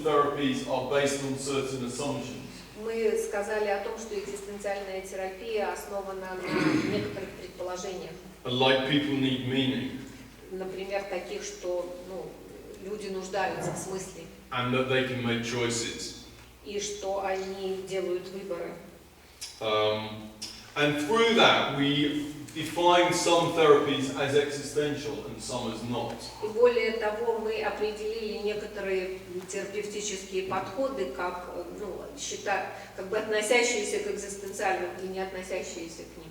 Therapies are based on certain assumptions. Мы сказали о том, что экзистенциальная терапия основана на некоторых предположениях. Like people need meaning. Например, таких, что люди нуждаются в смысле. And that they can make choices. И что они делают выборы. And through that we define some therapies as existential and some as not. И более того, мы определили некоторые терапевтические подходы, как бы относящиеся к экзистенциальным и не относящиеся к ним.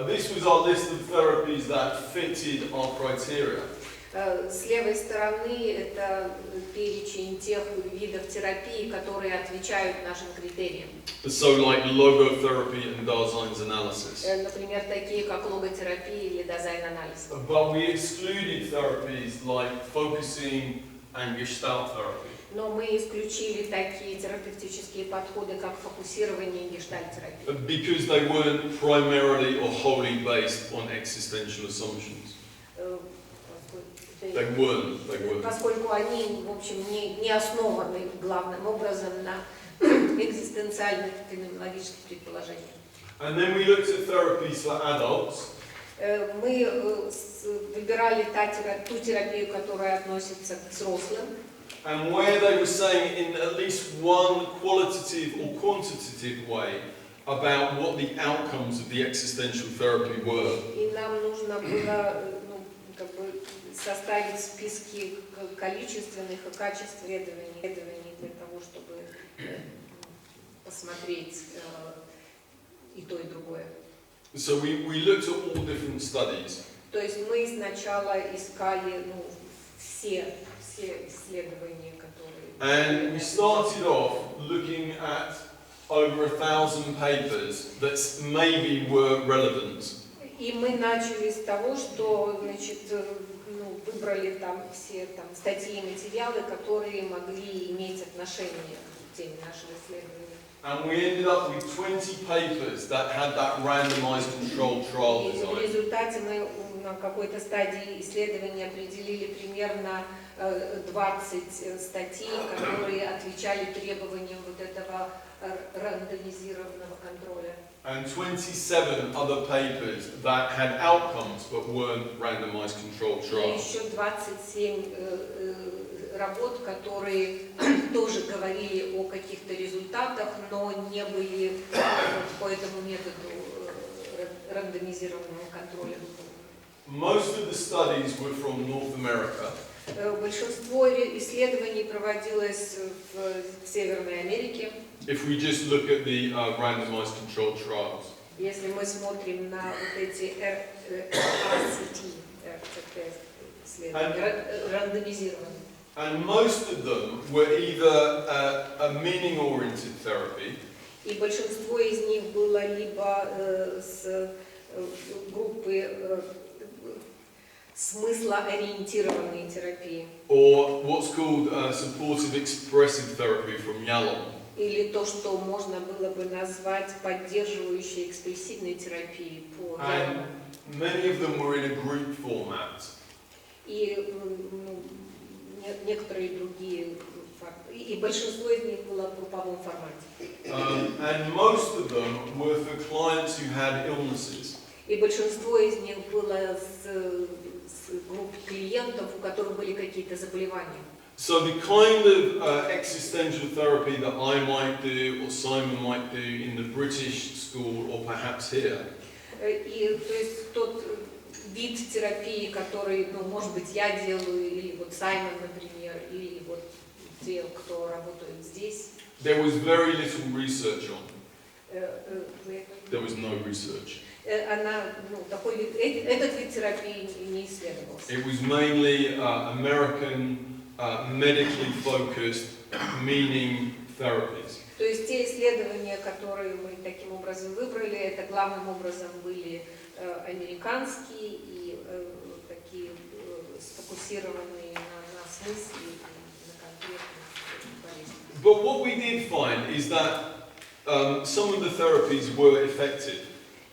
This was our list of therapies that fitted our criteria. С левой стороны это перечень тех видов терапии, которые отвечают нашим критериям. So like logotherapy and Daseins analysis. Например, такие как логотерапия или дизайн-анализ. But we excluded therapies like focusing and gestalt therapy. Но мы исключили такие терапевтические подходы, как фокусирование и гештальт-терапия. Because they weren't primarily or wholly based on existential assumptions. They weren't. Поскольку они, в общем, не основаны главным образом на экзистенциальных феноменологических предположениях. And then we looked at therapies for adults. Мы выбирали ту терапию, которая относится к взрослым. And where they were saying in at least one qualitative or quantitative way about what the outcomes of the existential therapy were. И нам нужно было составить списки количественных и качественных исследований для того, чтобы посмотреть и то, и другое. So we looked at all different studies. То есть мы сначала искали все исследования, которые... And we started off looking at over 1,000 papers that maybe were relevant. И мы начали с того, что, выбрали все статьи и материалы, которые могли иметь отношение к теме нашего исследования. And we ended up with 20 papers that had that randomized controlled trial design. И в результате мы на какой-то стадии исследования определили примерно 20 статей, которые отвечали требованиям вот этого рандомизированного контроля. And 27 other papers that had outcomes but weren't randomized controlled И trials. еще 27 работ, которые тоже говорили о каких-то результатах, но не были по этому методу рандомизированного контроля. Most of the studies were from North America. Большинство исследований проводилось в Северной Америке. If we just look at the randomized controlled trials. Если мы смотрим на вот эти исследования, рандомизированные. And most of them were either a meaning-oriented therapy. И большинство из них было либо с группы смыслоориентированной терапии. Or what's called supportive expressive therapy from Yalom. Или то, что можно было бы назвать поддерживающей экспрессивной терапией по Ялому. Many of them were in a group format. И некоторые другие, и большинство из них было в групповом формате. And most of them were for clients who had illnesses. И большинство из них было с групп клиентов, у которых были какие-то заболевания. So the kind of existential therapy that I might do or Simon might do in the British school or perhaps here. И то есть тот вид терапии, который, может быть, я делаю, или вот Саймон, например, или вот те, кто работает здесь. There was very little research on. There was no research. Этот вид терапии не исследовался. It was mainly American medically focused meaning therapies. То есть те исследования, которые мы таким образом выбрали, это главным образом были американские и такие сфокусированные на смысле и на конкретных болезнях. But what we did find is that some of the therapies were effective.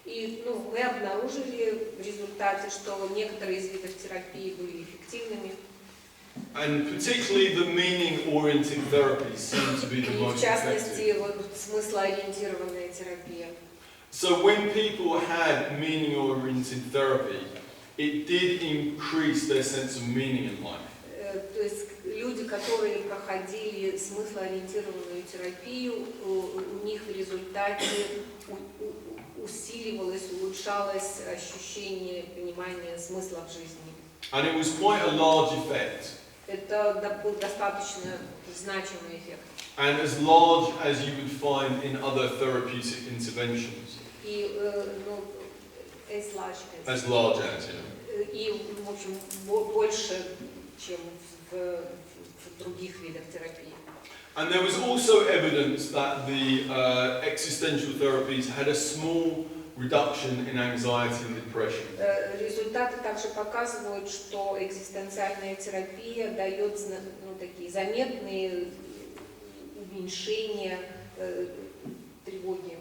И мы обнаружили в результате, что некоторые из видов терапии были эффективными. And particularly the meaning-oriented therapies seem to be the И в most частности, effective. вот смыслоориентированная терапия. So when people had meaning-oriented therapy, it did increase their sense of meaning in life. То есть люди, которые проходили смыслоориентированную терапию, у них в результате усиливалось, улучшалось ощущение понимания смысла в жизни. And it was quite a large effect. Это был достаточно значимый эффект. And as large as you would find in other therapeutic interventions. И, ну, As large as, yeah. И, в общем, больше, чем в других видах терапии. And there was also evidence that the existential therapies had a small reduction in anxiety and depression. Результаты также показывают, что экзистенциальная терапия дает, ну, такие заметные уменьшения тревоги.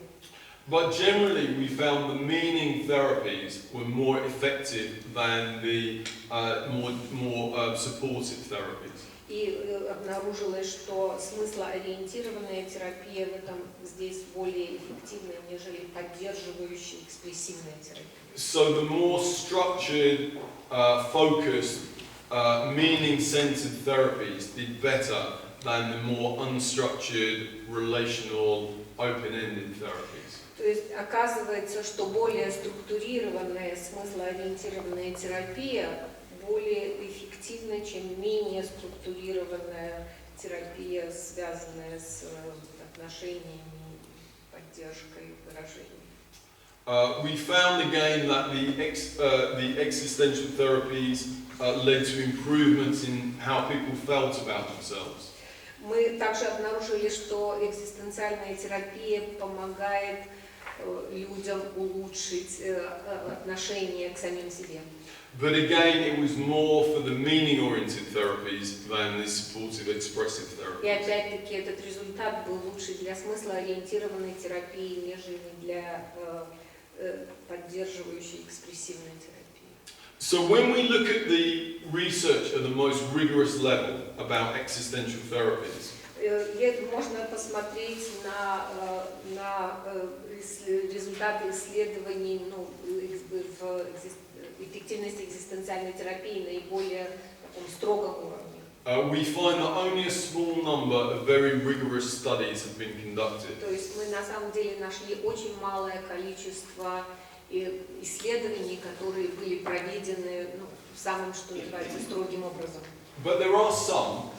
But generally, we found the meaning therapies were more effective than the more supportive therapies. И обнаружилось, что смыслоориентированная терапия в этом здесь более эффективна, нежели поддерживающая экспрессивная терапия. So the more structured, focused, meaning-centered therapies did better than the more unstructured, relational, open-ended therapies. То есть оказывается, что более структурированная, смыслоориентированная терапия более эффективна, чем менее структурированная терапия, связанная с отношениями, поддержкой, выражением. We found again that the existential therapies led to improvements in how people felt about themselves. Мы также обнаружили, что экзистенциальная терапия помогает людям улучшить отношение к самим себе. But again, it was more for the meaning-oriented therapies than the supportive, expressive И therapies. опять-таки этот результат был лучше для смыслоориентированной терапии, нежели для поддерживающей экспрессивной терапии. So when we look at the research at the most rigorous level about existential therapies, Можно посмотреть на результаты исследований, ну, в эффективности экзистенциальной терапии наиболее таком строгом уровне. we find that only a small number of very rigorous studies have been conducted. То есть мы на самом деле нашли очень малое количество исследований, которые были проведены, ну, самым, что называется, строгим образом. But there are some.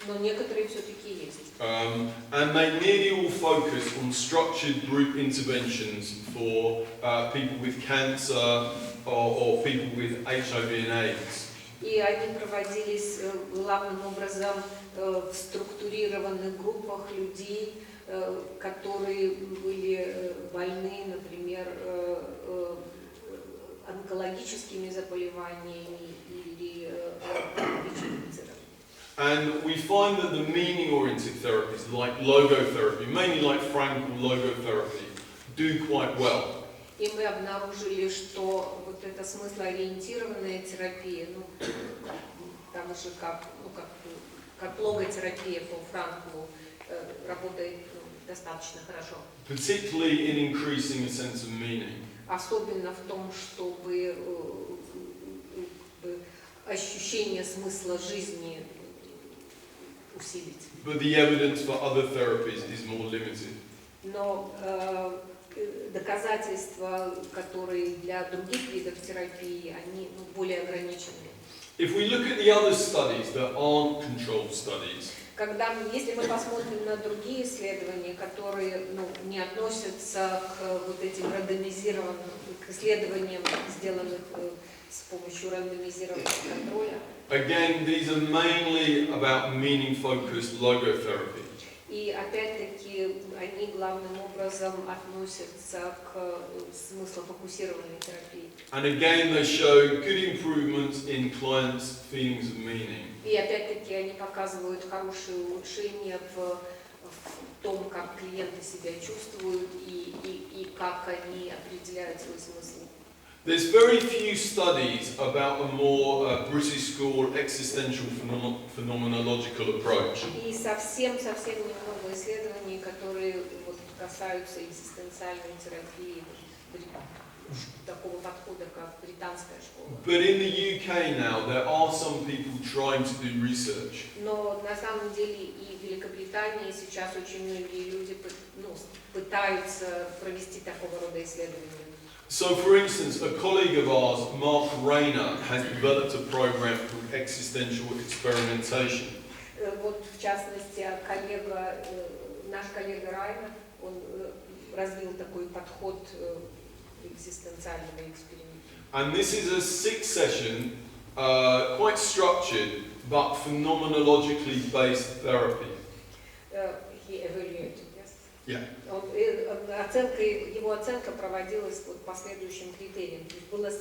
Но некоторые все-таки есть. And they nearly all focus on structured group interventions for people with cancer or people with HIV and AIDS. И они проводились главным образом в структурированных группах людей, которые были больны, например, онкологическими заболеваниями или ВИЧ-инфицированными. And we find that the meaning-oriented therapies, like logotherapy, mainly like Frankl logotherapy, do quite well. И мы обнаружили, что вот эта смыслоориентированная терапия, ну, так же как логотерапия по Франклу, работает, ну, достаточно хорошо. Particularly in increasing a sense of meaning. Особенно в том, чтобы ощущение смысла жизни усилить. But the evidence for other therapies is more limited. Но доказательства, которые для других видов терапии, они, ну, более ограничены. If we look at the other studies that aren't controlled studies, Если мы посмотрим на другие исследования, которые, ну, не относятся к вот этим рандомизированным, к исследованиям, сделанных с помощью рандомизированного контроля. again, these are mainly about meaning-focused logotherapy. И опять-таки они главным образом относятся к смыслофокусированной терапии. And again, they show good improvements in clients' feelings of meaning. И опять-таки они показывают хорошие улучшения в том, как клиенты себя чувствуют и как они определяют свой смысл. There's very few studies about a more British school existential phenomenological approach. И совсем немного исследований, которые вот касаются экзистенциальной терапии, такого подхода, как британская школа. But in the UK now, there are some people trying to do research. Но на самом деле и в Великобритании сейчас очень многие люди пытаются провести такого рода исследования. So, for instance, a colleague of ours, Mark Reeta, has developed a program called existential experimentation. Вот в частности, наш коллега Райна, он развил такой подход экзистенциального эксперимента. And this is a 6-session, quite structured, but phenomenologically based therapy. He evaluated, yes? Yeah. Его оценка проводилась по следующим критериям. Было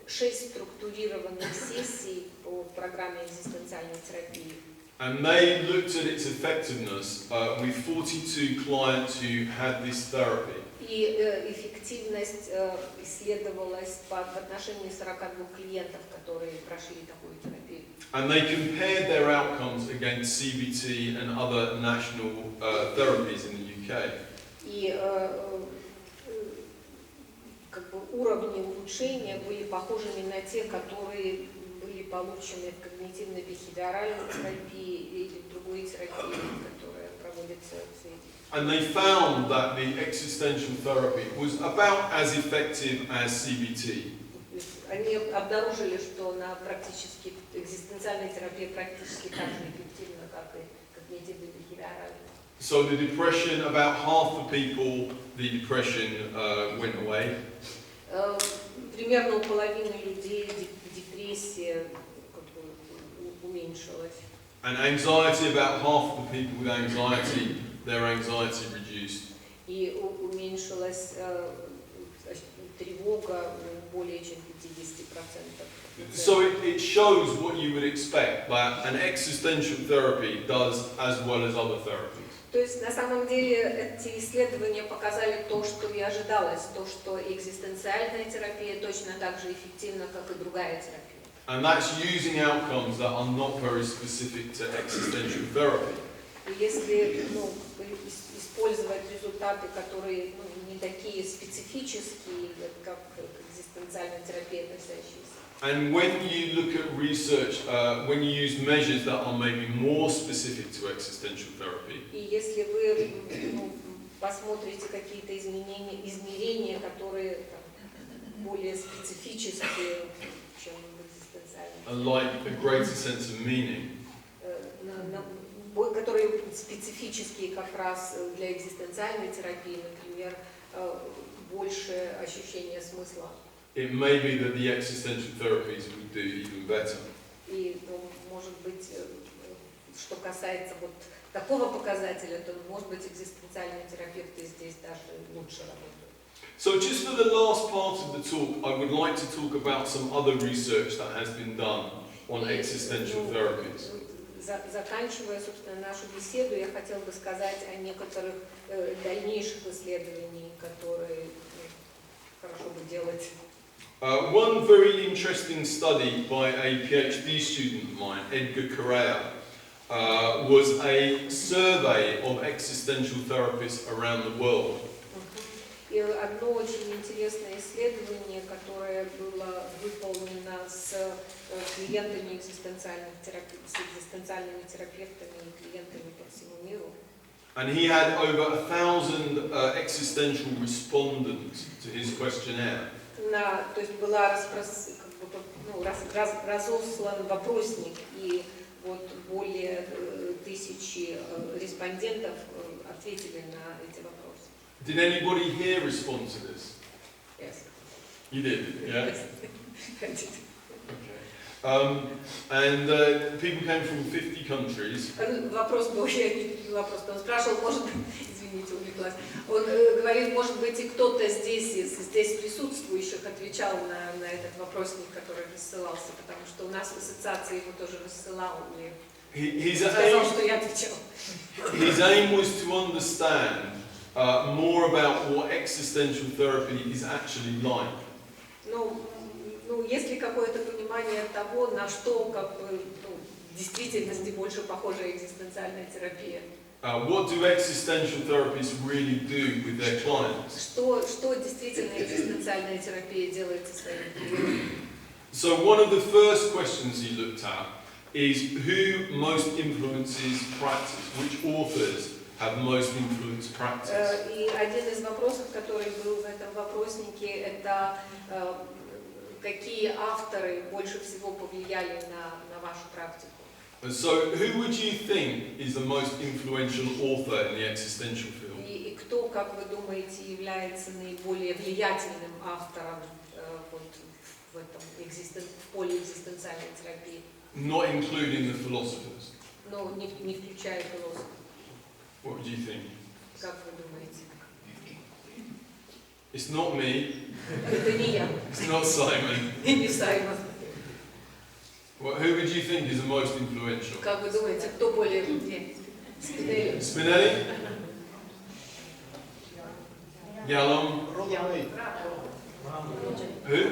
6 структурированных сессий по программе экзистенциальной терапии. And they looked at its effectiveness with 42 clients who had this therapy. И эффективность исследовалась в отношении 42 клиентов, которые прошли такую терапию. And they compared their outcomes against CBT and other national therapies in the UK. И уровни улучшения были похожими на те, которые были получены в когнитивно-бихевиоральной терапии или в другой терапии, которая проводится в свете. And they found that the existential therapy was about as effective as CBT. Они обнаружили, что практически экзистенциальная терапия практически так же эффективна, как и когнитивно-бихевиоральная. So the depression, about half the people, the depression went away. Примерно у половины людей депрессия уменьшилась. And anxiety, about half of the people with anxiety, their anxiety reduced. И уменьшилась тревога более чем 50%. So it shows what you would expect, that an existential therapy does as well as other therapies. То есть на самом деле эти исследования показали то, что и ожидалось, то, что экзистенциальная терапия точно так же эффективна, как и другая терапия. And that's using outcomes that are not very specific to existential therapy. Если использовать результаты, которые не такие специфические, как экзистенциальная терапия, относящиеся. And when you look at research, when you use measures that are maybe more specific to existential therapy, и если вы посмотрите какие-то измерения, которые более специфические, чем экзистенциальные, like a greater sense of meaning, которые специфические как раз для экзистенциальной терапии, например, больше ощущения смысла. it may be that the existential therapies would do even better. И, может быть, что касается вот такого показателя, то, может быть, экзистенциальные терапевты здесь даже лучше работают. So just for the last part of the talk, I would like to talk about some other research that has been done on existential therapies. Заканчивая, собственно, нашу беседу, я хотела бы сказать о некоторых дальнейших исследованиях, которые хорошо бы делать. One very interesting study by a PhD student of mine, Edgar Correa, was a survey of existential therapists around the world. И одно очень интересное исследование, которое было выполнено с клиентами экзистенциальных терапий, с экзистенциальными терапевтами и клиентами по всему миру. And he had over 1,000 existential respondents to his questionnaire. То есть была разослан вопросник, и вот более 1000 респондентов ответили на эти вопросы. Did anybody here respond to this? Yes. You did, yeah? Yes. I did. Okay. And people came from 50 countries. Вопрос был, он спрашивал, может быть, извините, увлеклась. Он говорит, может быть, и кто-то здесь присутствующих отвечал на этот вопросник, который рассылался, потому что у нас в ассоциации его тоже рассылал, и сказал, что я отвечал. His aim was to understand more about what existential therapy is actually like. Ну, есть ли какое-то понимание того, на что в действительности больше похожа экзистенциальная терапия? What do existential therapists really do with their clients? Что действительно экзистенциальная терапия делает со своими клиентами? So one of the first questions he looked at is who most influences practice, which authors have most influenced practice. И один из вопросов, который был в этом вопроснике, это какие авторы больше всего повлияли на вашу практику. And so who would you think is the most influential author in the existential field? И кто, как вы думаете, является наиболее влиятельным автором в этом в поле экзистенциальной терапии? Not including the philosophers. Ну, не включая философов. What would you think? Как вы думаете? It's not me. Это не я. It's not Simon. И не Саймон. Who would you think is the most influential? Как вы думаете, кто более Спинелли? Spinelli? Yalom? Who?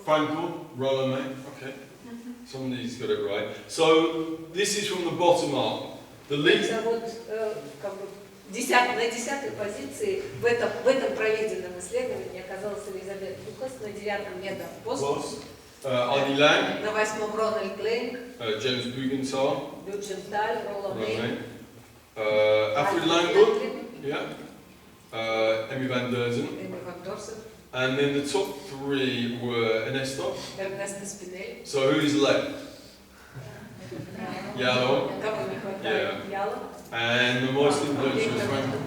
Frankl? Rollo, okay. Somebody's got it right. So this is from the bottom up. The least. Это вот на 10-й позиции в этом проведенном исследовании оказалась Элизабет Лукас, на 9-м Меда Босс, Adi Lang, на 8-м Рональд Клейнг, James Bugenthal, Бюдженталь, Ролла Мэй, Alfred Langwood, yeah, Emmy van Derzen, Эми Ван Дорсен, and then the top three were Ernesto. Эрнесто Спинелли. So who is left? Yalom, Кого не хватает? Яла. and the most influential is Frankl.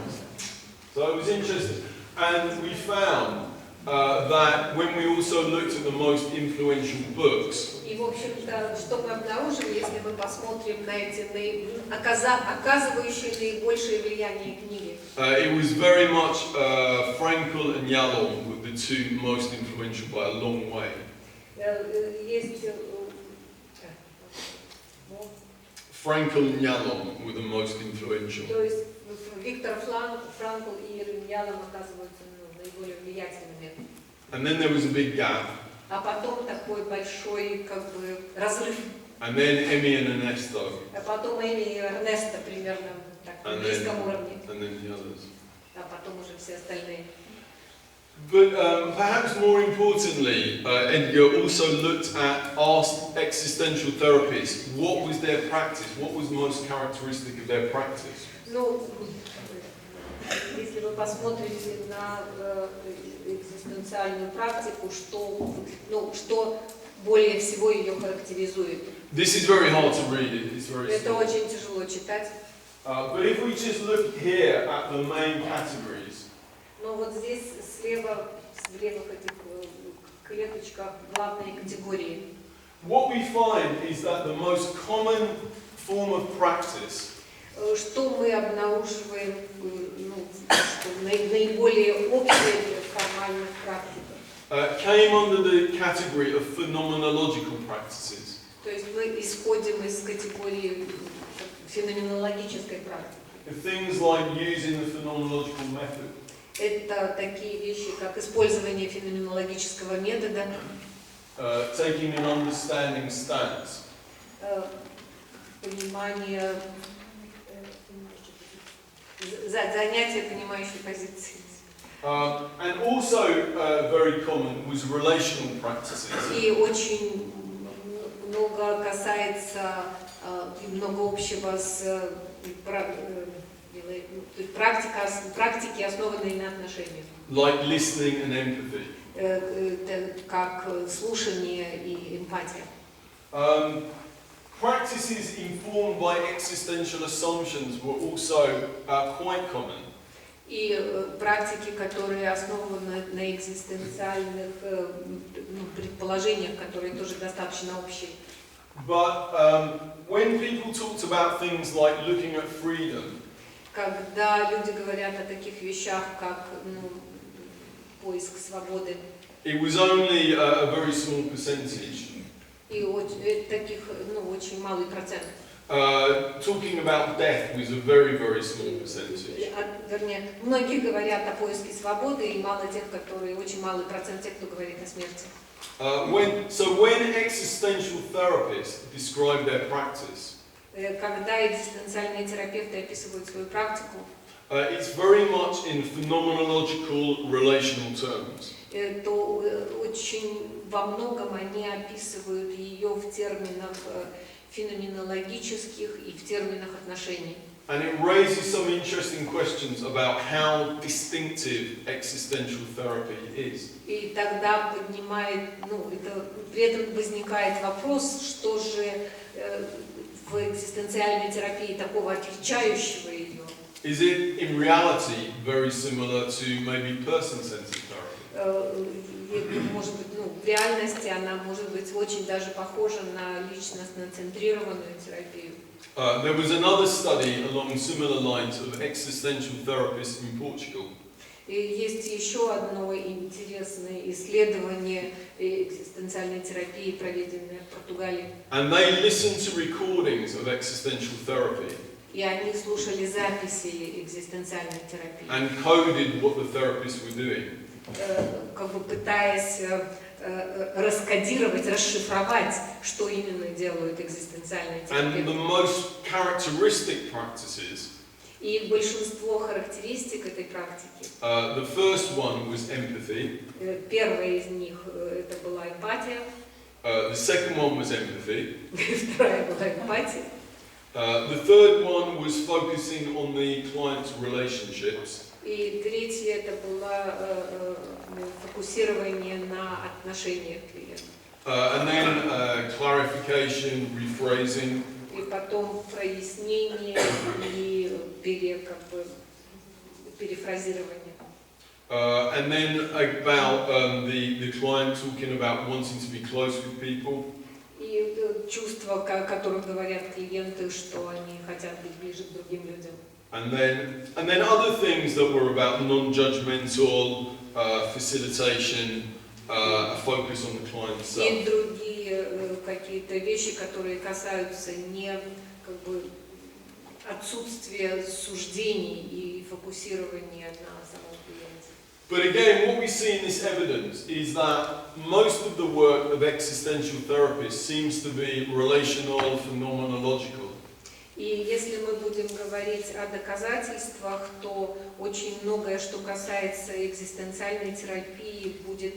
So it was interesting, and we found that when we also looked at the most influential books, И, в общем-то, что мы обнаружили, если мы посмотрим на эти оказывающие наибольшее влияние книги? it was very much Frankl and Yalom were the two most influential by a long way. Есть Frankl and Yalom were the most influential. То есть Виктор Франкл и Ирвин Ялом оказываются наиболее влиятельными. And then there was a big gap. А потом такой большой разрыв. And then Emmy and Ernesto. А потом Эми и Эрнесто примерно на близком уровне. And then the others. А потом уже все остальные. But perhaps more importantly, Edgar also looked at asked existential therapists what was their practice, what was most characteristic of their practice. Ну, если вы посмотрите на экзистенциальную практику, что более всего ее характеризует. This is very hard to read. It's very Это small. очень тяжело читать. But if we just look here at the main categories, Но вот здесь слева в левых этих клеточках главные категории. what we find is that the most common form of practice Что мы обнаруживаем, что наиболее общее в формальных практиках? came under the category of phenomenological practices. То есть мы исходим из категории феноменологической практики. Things like using the phenomenological method. Это такие вещи, как использование феноменологического метода, Taking an understanding stance. понимание, занятие понимающей позиции. And also very common was relational practices. И очень много касается, много общего с практики, основанные на отношениях. Like listening and empathy. Как слушание и эмпатия. Practices informed by existential assumptions were also quite common. И практики, которые основаны на экзистенциальных предположениях, которые тоже достаточно общие. But when people talked about things like looking at freedom, Когда люди говорят о таких вещах, как поиск свободы, it was only a very small percentage. и таких очень малый процент. Talking about death was a very, very small percentage. Вернее, многие говорят о поиске свободы, и мало тех, которые, очень малый процент тех, кто говорит о смерти. When existential therapists describe their practice, Когда экзистенциальные терапевты описывают свою практику, it's very much in phenomenological relational terms. То очень во многом они описывают ее в терминах феноменологических и в терминах отношений. And it raises some interesting questions about how distinctive existential therapy is. И тогда поднимает, при этом возникает вопрос, что же в экзистенциальной терапии такого отличающего ее. Is it in reality very similar to maybe person-centered therapy? Может быть, в реальности она может быть очень даже похожа на личностно-центрированную терапию. There was another study along similar lines of existential therapists in Portugal. И есть еще одно интересное исследование экзистенциальной терапии, проведенное в Португалии. And they listened to recordings of existential therapy. И они слушали записи экзистенциальной терапии. And coded what the therapists were doing. Как бы пытаясь раскодировать, расшифровать, что именно делают экзистенциальные терапевты. And the most characteristic practices. И большинство характеристик этой практики. The first one was empathy. Первая из них это была эмпатия. The second one was empathy. Вторая была эмпатия. The third one was focusing on the client's relationships. И третье это было фокусирование на отношениях клиента. And then clarification, rephrasing. И потом прояснение и перефразирование. And then about the client talking about wanting to be close with people. И чувства, о которых говорят клиенты, что они хотят быть ближе к другим людям. And then other things that were about non-judgmental, facilitation, a focus on the client itself. И другие какие-то вещи, которые касаются не отсутствия суждений и фокусирования на самом клиенте. But again, what we see in this evidence is that most of the work of existential therapists seems to be relational, phenomenological. И если мы будем говорить о доказательствах, то очень многое, что касается экзистенциальной терапии, будет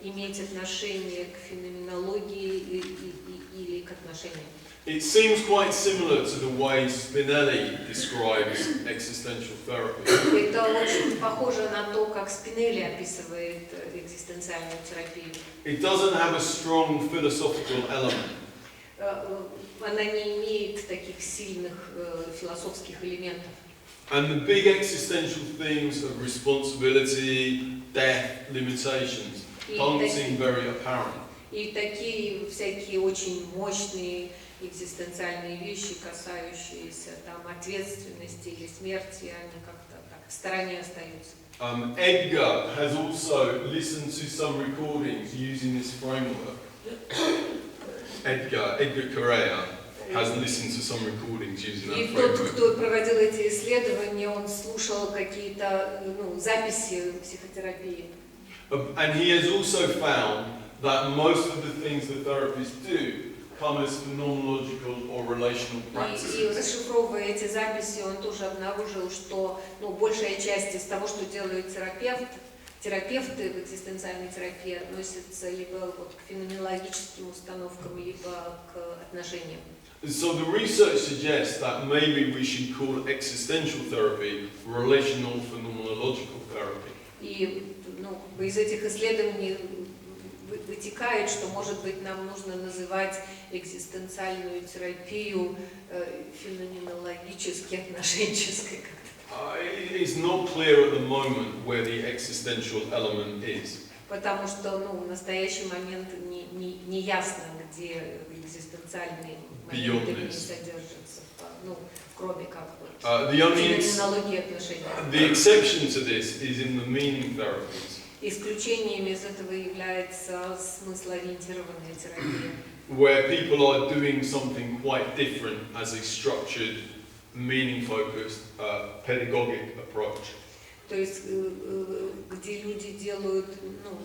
иметь отношение к феноменологии или к отношениям. It seems quite similar to the way Spinelli describes existential therapy. Это очень похоже на то, как Спинелли описывает экзистенциальную терапию. It doesn't have a strong philosophical element. Она не имеет таких сильных философских элементов. And the big existential themes of responsibility, death, limitations don't seem very apparent. И такие всякие очень мощные экзистенциальные вещи, касающиеся ответственности или смерти, они как-то так в стороне остаются. Edgar has also listened to some recordings using this framework. Edgar Cooper'io has listened to some recordings using that framework. И тот, кто проводил эти исследования, он слушал какие-то записи психотерапии. And he has also found that most of the things that therapists do come as phenomenological or relational practices. И расшифровывая эти записи, он тоже обнаружил, что большая часть из того, что делают терапевты в экзистенциальной терапии, относятся либо к феноменологическим установкам, либо к отношениям. So the research suggests that maybe we should call existential therapy relational phenomenological therapy. И из этих исследований вытекает, что, может быть, нам нужно называть экзистенциальную терапию феноменологически отношенческой. It is not clear at the moment where the existential element is. Потому что в настоящий момент не ясно, где экзистенциальный момент содержится, кроме феноменологии отношений. The exception to this is in the meaning therapies. Исключением из этого является смыслоориентированная терапия. where people are doing something quite different as a structured, meaning-focused, pedagogic approach. То есть, где люди делают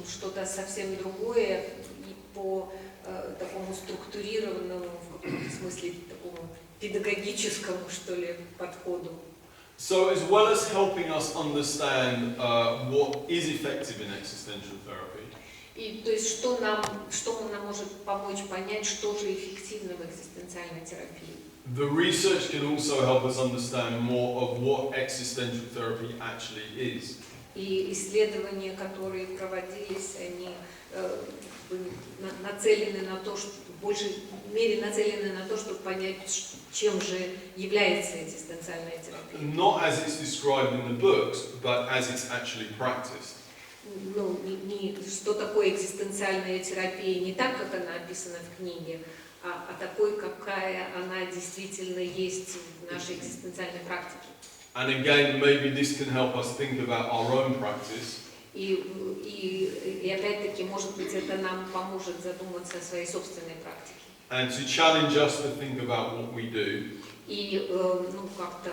что-то совсем другое и по такому структурированному, в каком-то смысле, такому педагогическому, что ли, подходу. So as well as helping us understand what is effective in existential therapy, И то есть, что нам может помочь понять, что же эффективно в экзистенциальной терапии. the research can also help us understand more of what existential therapy actually is. И исследования, которые проводились, они нацелены на то, что в большей мере нацелены на то, чтобы понять, чем же является экзистенциальная терапия. Not as it's described in the books, but as it's actually practiced. Ну, что такое экзистенциальная терапия, не так, как она описана в книге, а такой, какая она действительно есть в нашей экзистенциальной практике. And again, maybe this can help us think about our own practice. И опять-таки, может быть, это нам поможет задуматься о своей собственной практике. And to challenge us to think about what we do. И как-то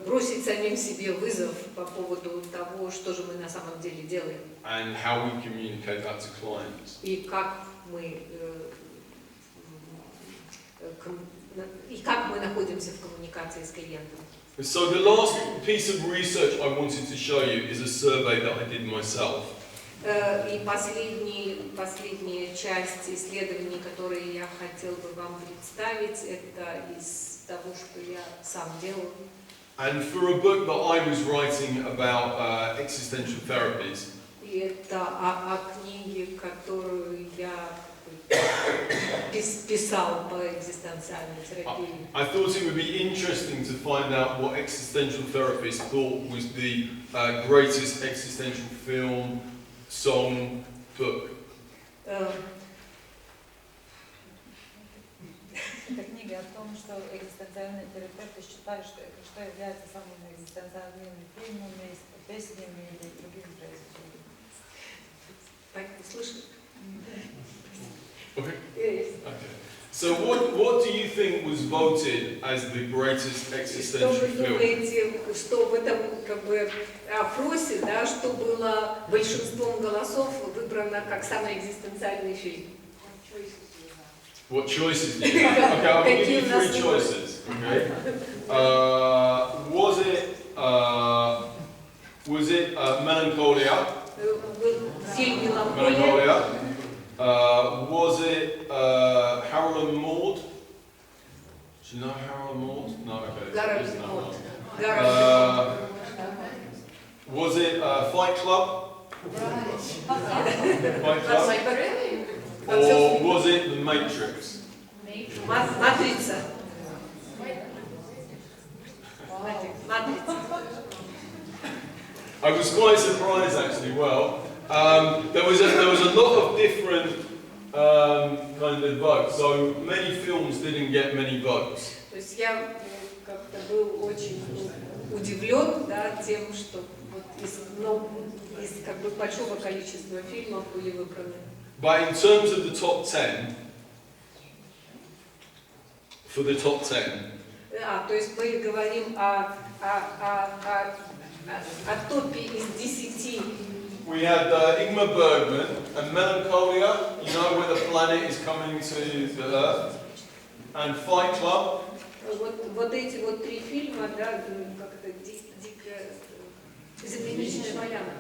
бросить самим себе вызов по поводу того, что же мы на самом деле делаем. And how we communicate that to clients. И как мы находимся в коммуникации с клиентом. So the last piece of research I wanted to show you is a survey that I did myself. И последняя часть исследований, которые я хотел бы вам представить, это из того, что я сам делал. And for a book that I was writing about existential therapies, И это о книге, которую я писал по экзистенциальной терапии. I thought it would be interesting to find out what existential therapists thought was the greatest existential film, song, book. Это книга о том, что экзистенциальные терапевты считают, что является самыми экзистенциальными фильмами, песнями или другими произведениями. Слышно? Okay. Yes. Okay. So what do you think was voted as the greatest existential film? Что вы film? думаете, что в этом опросе, да, что было большинством голосов выбрано как самый экзистенциальный фильм? What choices do you have? Okay, I'll give you three choices. Okay. Was it Melancholia? Фильм «Меланхолия». Was it Harold and Maude? Do you know Harold and Maude? No, okay. Harold and Maude. Was it Fight Club? Fight Club? Or was it The Matrix? Матрица. I was quite surprised actually. Well, there was a lot of different kind of votes. So many films didn't get many votes. То есть я как-то был очень удивлен, да, тем, что вот из как бы большого количества фильмов были выбраны. But in terms of the top 10, for the top 10, то есть мы говорим о топе из 10. we had Ingmar Bergman and Melancholia, you know, where the planet is coming to the Earth, and Fight Club. Вот эти вот три фильма, да, как это, «Земляничная поляна».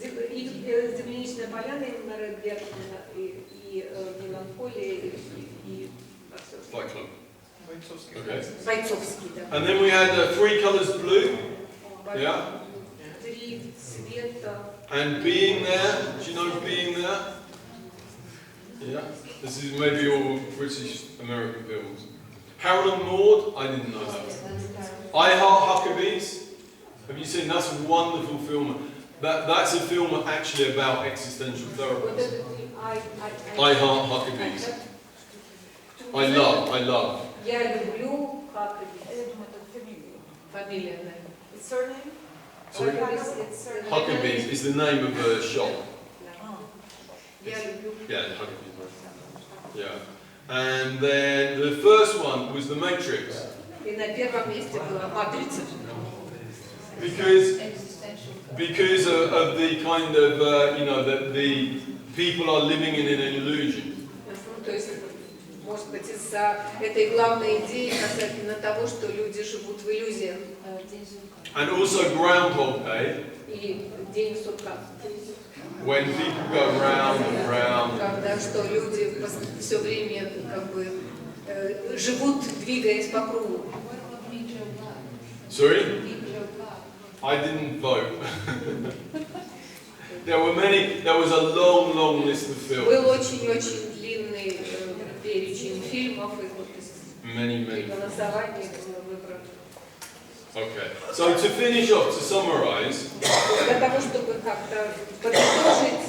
«Земляничная поляна» Ингмара Бергмана и «Меланхолия» и Fight Club. Okay. Бойцовский, да. And then we had Three Colors Blue. Yeah. Три цвета. And Being There. Do you know Being There? Yeah. This is maybe all British American films. Harold and Maude. I didn't know that. I Heart Huckabees. Have you seen? That's a wonderful film. That's a film actually about existential therapy. I Heart Huckabees. I love. Я люблю Huckabees. Фамилия, наверное. Surname? Sorry? Huckabees is the name of a shop. Я люблю. Yeah, Huckabees. Yeah. And then the first one was the Matrix. И на первом месте была матрица. Because of the kind of, you know, that the people are living in an illusion. То есть, может быть, из-за этой главной идеи касательно того, что люди живут в иллюзиях. And also Groundhog Day. И день сурка. When people go round and round. Когда что люди все время как бы живут, двигаясь по кругу. Sorry? I didn't vote. There was a long list of films. Был очень длинный перечень фильмов, и вот Many. голосование было выбрано. Okay. So to finish off, to summarize. Для того, чтобы как-то подытожить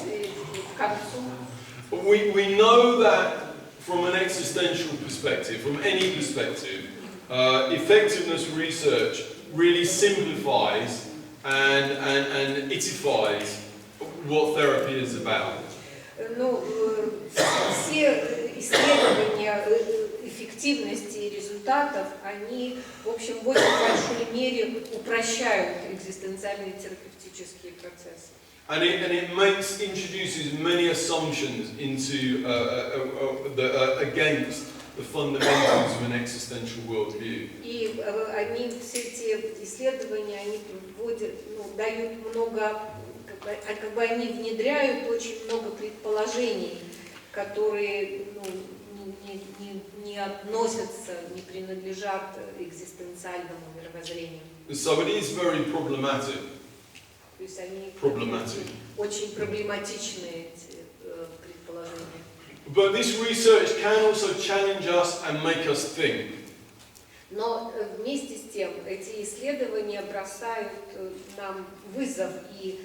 к концу. We know that from an existential perspective, from any perspective, effectiveness research really simplifies and itifies what therapy is about. Ну, все исследования эффективности и результатов, они, в общем, в очень большой мере упрощают экзистенциальные терапевтические процессы. And it introduces many assumptions into against the fundamentals of an existential worldview. И они, все эти исследования, они вводят, дают много, как бы они внедряют очень много предположений, которые не относятся, не принадлежат экзистенциальному мировоззрению. So it is very problematic. То есть они Problematic. очень проблематичные эти предположения. But this research can also challenge us and make us think. Но вместе с тем эти исследования бросают нам вызов и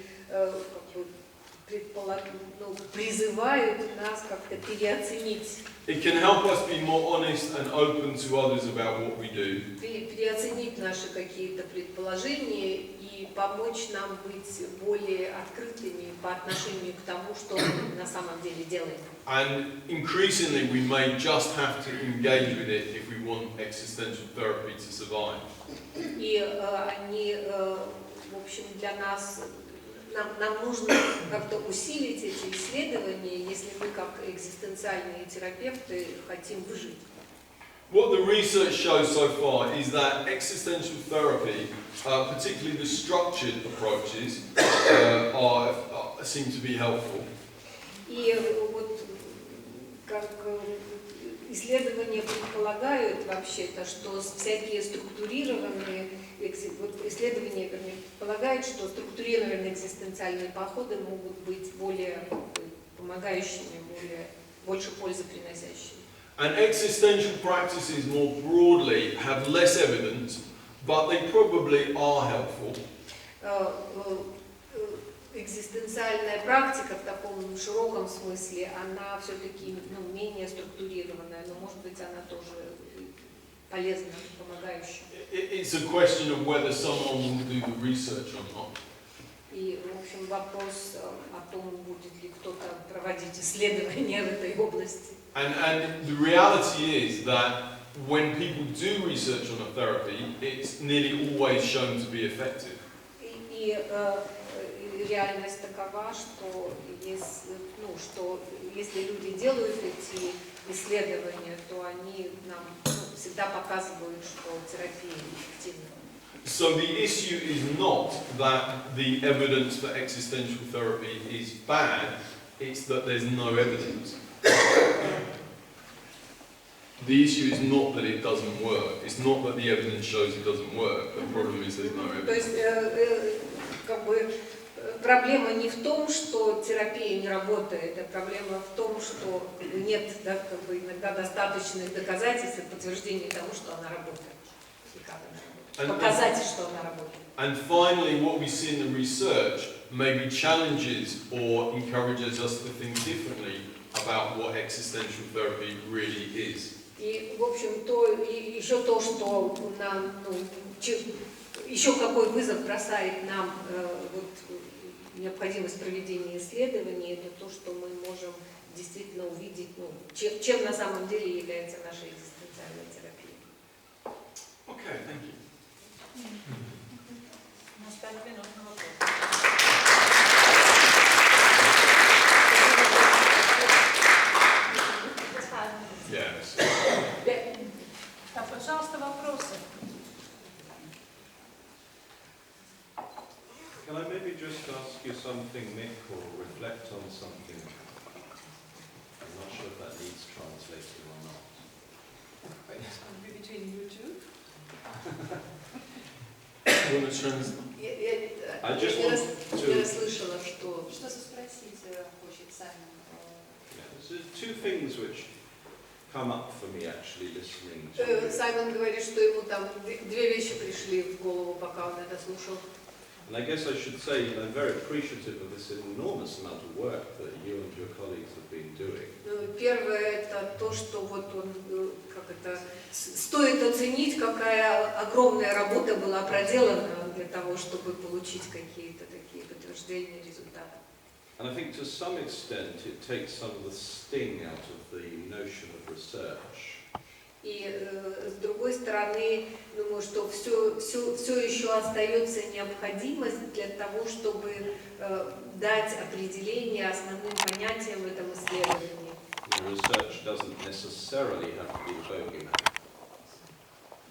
призывают нас как-то переоценить. It can help us be more honest and open to others about what we do. Переоценить наши какие-то предположения и помочь нам быть более открытыми по отношению к тому, что мы на самом деле делаем. And increasingly we may just have to engage with it if we want existential therapy to survive. И они, в общем, для нас, нам нужно как-то усилить эти исследования, если мы как экзистенциальные терапевты хотим выжить. What the research shows so far is that existential therapy, particularly the structured approaches, seem to be helpful. И вот как исследования предполагают вообще-то, что всякие структурированные исследования предполагают, что структурированные экзистенциальные походы могут быть более помогающими, больше пользы приносящими. And existential practices more broadly have less evidence, but they probably are helpful. Экзистенциальная практика в таком широком смысле, она все-таки менее структурированная, но может быть она тоже полезна, помогающая. It's a question of whether someone will do the research or not. И, в общем, вопрос о том, будет ли кто-то проводить исследования в этой области. And the reality is that when people do research on a therapy, it's nearly always shown to be effective. И реальность такова, что если люди делают эти исследования, то они нам всегда показывают, что терапия эффективна. So the issue is not that the evidence for existential therapy is bad, it's that there's no evidence. The issue is not that it doesn't work. It's not that the evidence shows it doesn't work. The problem is there's no evidence. То есть, как бы, проблема не в том, что терапия не работает, а проблема в том, что нет, да, как бы, иногда достаточных доказательств и подтверждений того, что она работает. И как она работает. Показать, что она работает. And finally, what we see in the research maybe challenges or encourages us to think differently about what existential therapy really is. И, в общем, еще то, что нам, еще какой вызов бросает нам необходимость проведения исследований, это то, что мы можем действительно увидеть, ну, чем на самом деле является наша экзистенциальная терапия. Okay, thank you. У нас 5 минут на вопрос. Yes. Так, пожалуйста, вопросы. Can I maybe just ask you something, Mick, or reflect on something? I'm not sure if that needs translating or not. It's going to be between you two. You want to translate? I just want to... Я расслышала, что... Что спросить хочет Саймон? Yeah, there's two things which come up for me actually listening to. Саймон говорит, что ему там две вещи пришли в голову, пока он это слушал. And I guess I should say, I'm very appreciative of this enormous amount of work that you and your colleagues have been doing. Первое это то, что вот он, как это, стоит оценить, какая огромная работа была проделана для того, чтобы получить какие-то такие подтверждения результатов. And I think to some extent it takes some of the sting out of the notion of research. И с другой стороны, думаю, что все еще остается необходимость для того, чтобы дать определение основным понятиям в этом исследовании. The research doesn't necessarily have to be the bogeyman.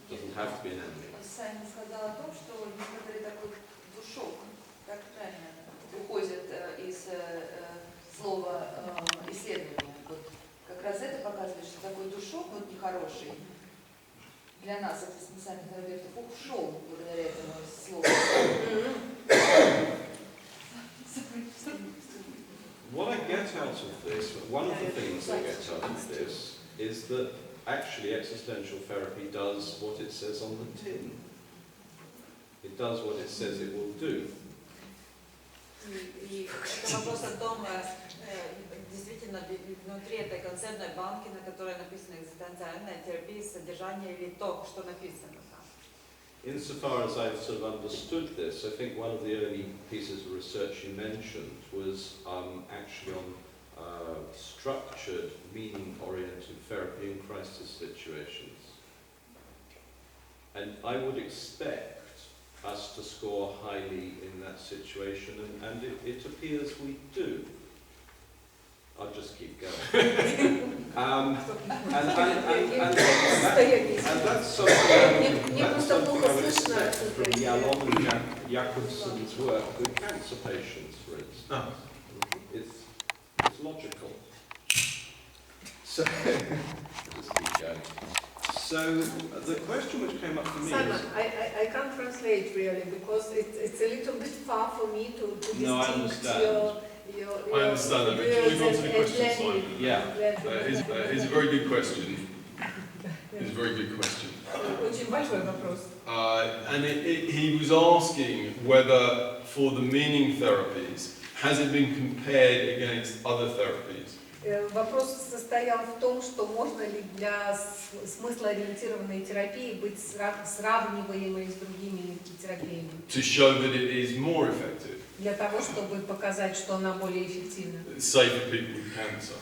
It doesn't have to be an enemy. Саймон сказал о том, что некоторый такой душок, как правильно, уходит из слова исследования. Вот как раз это показывает, что такой душок, вот нехороший, для нас, экзистенциальных терапевтов, ушел благодаря этому слову. What I get out of this, one of the things I get out of this, is that actually existential therapy does what it says on the tin. It does what it says it will do. И это вопрос о том, действительно, внутри этой концертной банки, на которой написано экзистенциальная терапия, содержание или то, что написано там. Insofar as I've sort of understood this, I think one of the early pieces of research you mentioned was actually on structured, meaning-oriented therapy in crisis situations. And I would expect us to score highly in that situation, and it appears we do. I'll just keep going. And that's something I would expect from Jalon and Jakobson's work with cancer patients, for instance. It's logical. So, just keep going. So, the question which came up for me Simon, is... I can't translate really, because it's a little bit far for me to No, I distinct understand. I understand that, but can we go to the question, Simon? Yeah. It's a very good question. It's a very good question. Очень большой вопрос. And he was asking whether, for the meaning therapies, has it been compared against other therapies? Вопрос состоял в том, что можно ли для смыслоориентированной терапии быть сравниваемой с другими терапиями. To show that it is more effective. Для того, чтобы показать, что она более эффективна. Say for people with cancer.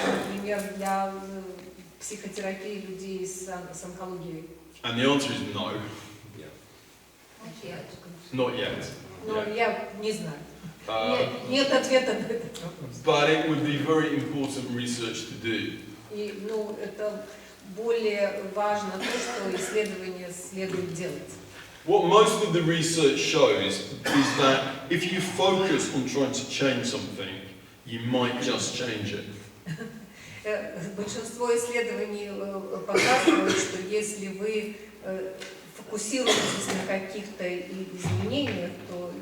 Например, для психотерапии людей с онкологией. And the answer is no. Not yet. Но я не знаю. Нет ответа на этот вопрос. But it would be very important research to do. И, это более важно то, что исследование следует делать. What most of the research shows is that if you focus on trying to change something, you might just change it. Большинство исследований показывают, что если вы фокусируетесь на каких-то изменениях, то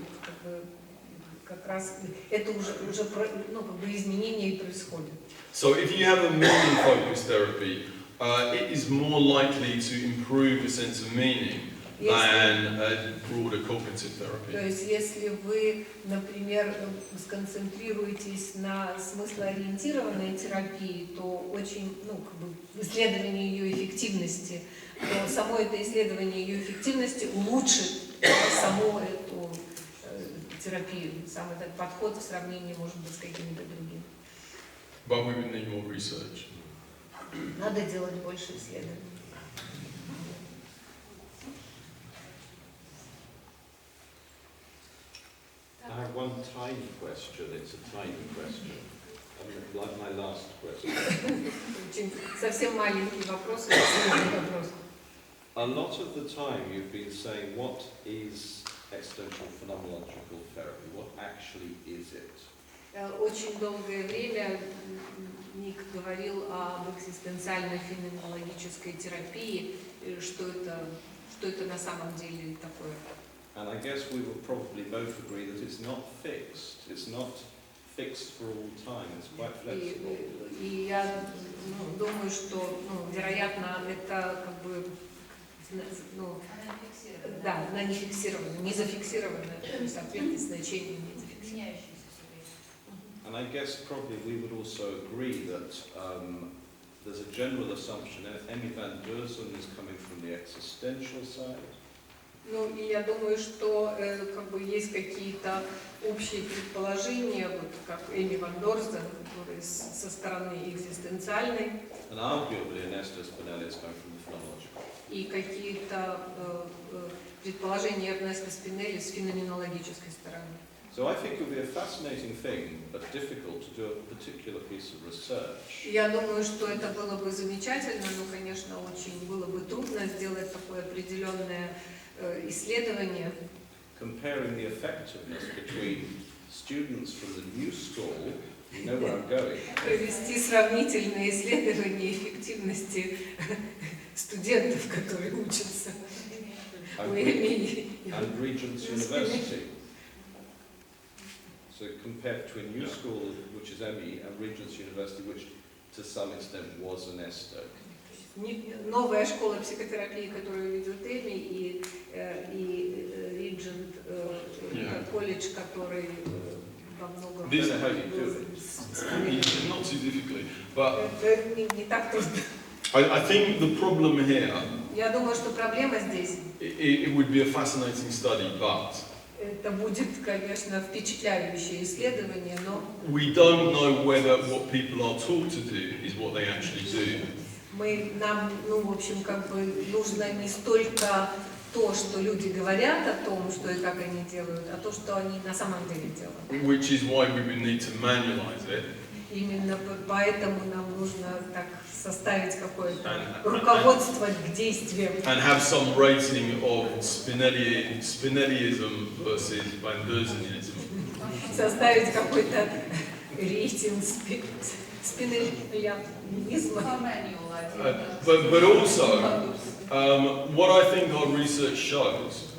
как раз это уже изменения и происходят. So if you have a meaning-focused therapy, it is more likely to improve a sense of meaning than a broader cognitive therapy. То есть, если вы, например, сконцентрируетесь на смыслоориентированной терапии, то очень, исследование ее эффективности, то само это исследование ее эффективности улучшит саму эту терапию, сам этот подход в сравнении, может быть, с какими-то другими. But we would need more research. Надо делать больше исследований. I have one tiny question. It's a tiny question. Like my last question. Очень совсем маленький вопрос, последний вопрос. A lot of the time you've been saying, what is existential phenomenological therapy? What actually is it? Очень долгое время Ник говорил об экзистенциальной феноменологической терапии, что это на самом деле такое. And I guess we will probably both agree that it's not fixed. It's not fixed for all time. It's quite flexible. И я думаю, что, вероятно, это как бы, да, она не фиксирована, не зафиксирована, соответственно, значение не зафиксировано. And I guess probably we would also agree that there's a general assumption that Emmy van Deurzen is coming from the existential side. Ну, и я думаю, что как бы есть какие-то общие предположения, вот как Эми ван Дорзен, который со стороны экзистенциальной. And arguably Ernesto Spinelli is coming from the phenomenological. И какие-то предположения Эрнеста Спинелли с феноменологической стороны. So I think it would be a fascinating thing, but difficult to do a particular piece of research. Я думаю, что это было бы замечательно, но, конечно, очень было бы трудно сделать такое определенное исследование. Comparing the effectiveness between students from the new school, you know where I'm going. Провести сравнительное исследование эффективности студентов, которые учатся в Эми and Regent's University. So compare between New School, which is Emmy, and Regent's University, which to some extent was Ernesto. Новая школа психотерапии, которую ведет Эми, и Regent колледж, который во многом... This is how you do it. It's not too difficult, but не так трудно. I think the problem here, Я думаю, что проблема здесь. it would be a fascinating study, but Это будет, конечно, впечатляющее исследование, но we don't know whether what people are taught to do is what they actually do. нам, в общем, как бы нужно не столько то, что люди говорят о том, что и как они делают, а то, что они на самом деле делают. Which is why we would need to manualize it. Именно поэтому нам нужно так составить какое-то руководство к действиям. And have some rating of Spinelliism versus Van Deurzenism. Составить какой-то рейтинг спинеллизма. But also, what I think our research shows,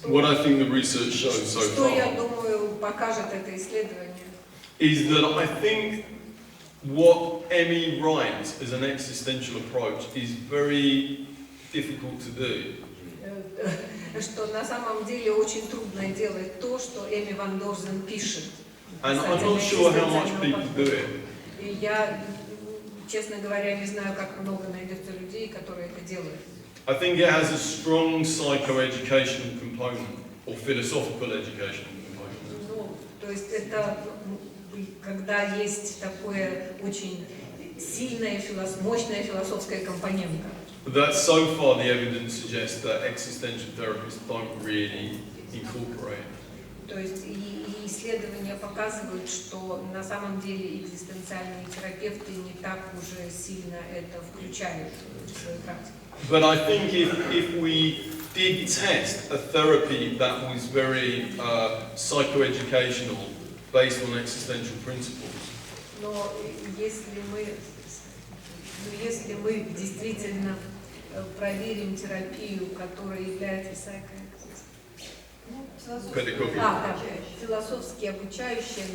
what I think the research shows so Что я far, думаю покажет это исследование? is that I think what Emmy writes as an existential approach is very difficult to do. Что на самом деле очень трудно делать то, что Эми ван Дорзен пишет. And I'm not sure how much people do it. И я, честно говоря, не знаю, как много найдется людей, которые это делают. I think it has a strong psychoeducational component or philosophical educational component. То есть это когда есть такое очень сильная, мощная философская компонента. That so far the evidence suggests that existential therapists don't really incorporate. То есть и исследования показывают, что на самом деле экзистенциальные терапевты не так уже сильно это включают в свою практику. But I think if we did test a therapy that was very psychoeducational, based on existential principles. Но если мы действительно проверим терапию, которая является философски обучающая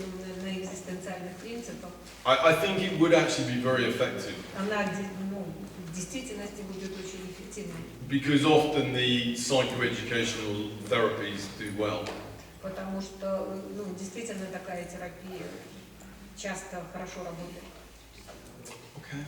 на экзистенциальных принципах, I think it would actually be very effective. Она в действительности будет очень эффективной. Because often the psychoeducational therapies do well. Потому что, действительно такая терапия часто хорошо работает. Okay.